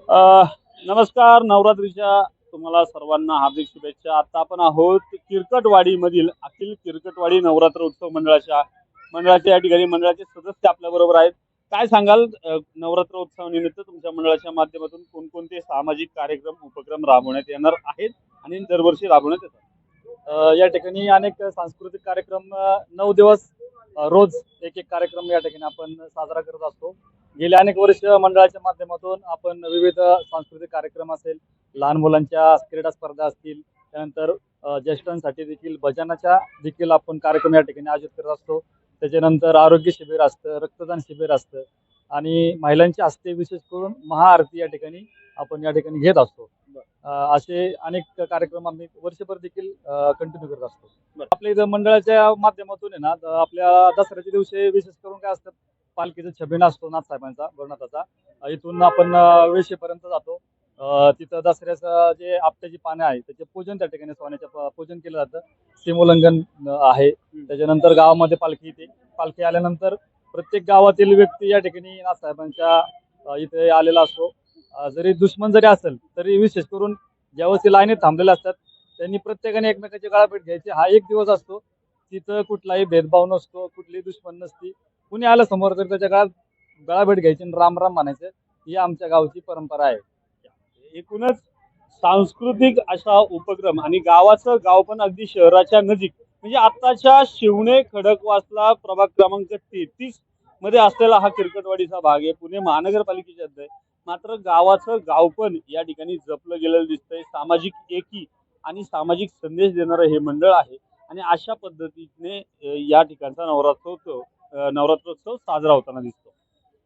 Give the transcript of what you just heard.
अ, नमस्कार. नवरात्रीच्या तुम्हाला सर्वांना हार्दिक शुभेच्छा. आता आपण आहोत किरकटवाडीमधील अखिल किरकटवाडी नवरात्र उत्सव मंडळाच्या या ठिकाणी मंडळाचे सदस्य आपल्याबरोबर आहेत. काय सांगाल नवरात्र उत्सवानिमित्त तुमच्या मंडळाच्या माध्यमातून कोणकोणते सामाजिक कार्यक्रम, उपक्रम राबवण्यात येणार आहेत आणि दरवर्षी राबवण्यात येतात? या ठिकाणी अनेक सांस्कृतिक कार्यक्रम 9 दिवस रोज एक एक कार्यक्रम या ठिकाणी आपण साजरा करत असतो. गेली अनेक वर्ष मंडळाच्या माध्यमातून आपण विविध सांस्कृतिक कार्यक्रम असेल, लहान मुलांच्या क्रीडा स्पर्धा असतील, त्यानंतर ज्येष्ठांसाठी देखील भजनाच्या देखील आपण कार्यक्रम या ठिकाणी आयोजित करत असतो. त्याच्यानंतर आरोग्य शिबिर असतं, रक्तदान शिबिर असतं आणि महिलांच्या हस्ते विशेष करून महाआरती या ठिकाणी आपण या ठिकाणी घेत असतो. असे अनेक कार्यक्रम आम्ही वर्षभर देखील कंटिन्यू करत असतो. आपल्या इथं मंडळाच्या माध्यमातून आहे ना, आपल्या दसऱ्याच्या दिवशी विशेष करून काय असतं, पालखीचा छबिना असतो नाथसाहेबांचा, भरनाथाचा. इथून आपण वेशीपर्यंत जातो. तिथं दसऱ्याचं जे आपट्याची पाने आहे त्याचे पूजन त्या ठिकाणी सोन्याचं पूजन केलं जातं. सीमोल्लंघन आहे. त्याच्यानंतर गावामध्ये पालखी येते. पालखी आल्यानंतर प्रत्येक गावातील व्यक्ती या ठिकाणी नाथसाहेबांच्या इथे आलेला असतो. जरी दुश्मन जरी असेल तरी विशेष करून ज्यावेळेस ते लाईनीत थांबलेले असतात त्यांनी प्रत्येकाने एकमेकाची गाळाभेट घ्यायची. हा एक दिवस असतो. तिथं कुठलाही भेदभाव नसतो, कुठलीही दुश्मन नसती. कुणी आलं समोर तर त्याच्या गाळाभेट घ्यायची आणि राम राम म्हणायचं. ही आमच्या गावची परंपरा आहे. एकूणच सांस्कृतिक असा उपक्रम आणि गावाचं गाव पण अगदी शहराच्या नजीक म्हणजे आताच्या शिवणे खडकवासला प्रभाग क्रमांक 33 मध्ये असलेला हा किरकटवाडीचा भाग आहे. पुणे महानगरपालिकेच्या हद्द आहे. मात्र गावाचं गाव पण या ठिकाणी जपलं गेलेलं दिसतंय. सामाजिक एकी आणि सामाजिक संदेश देणारं हे मंडळ आहे आणि अशा पद्धतीने या ठिकाणचा नवरात्रोत्सव साजरा होताना दिसतो.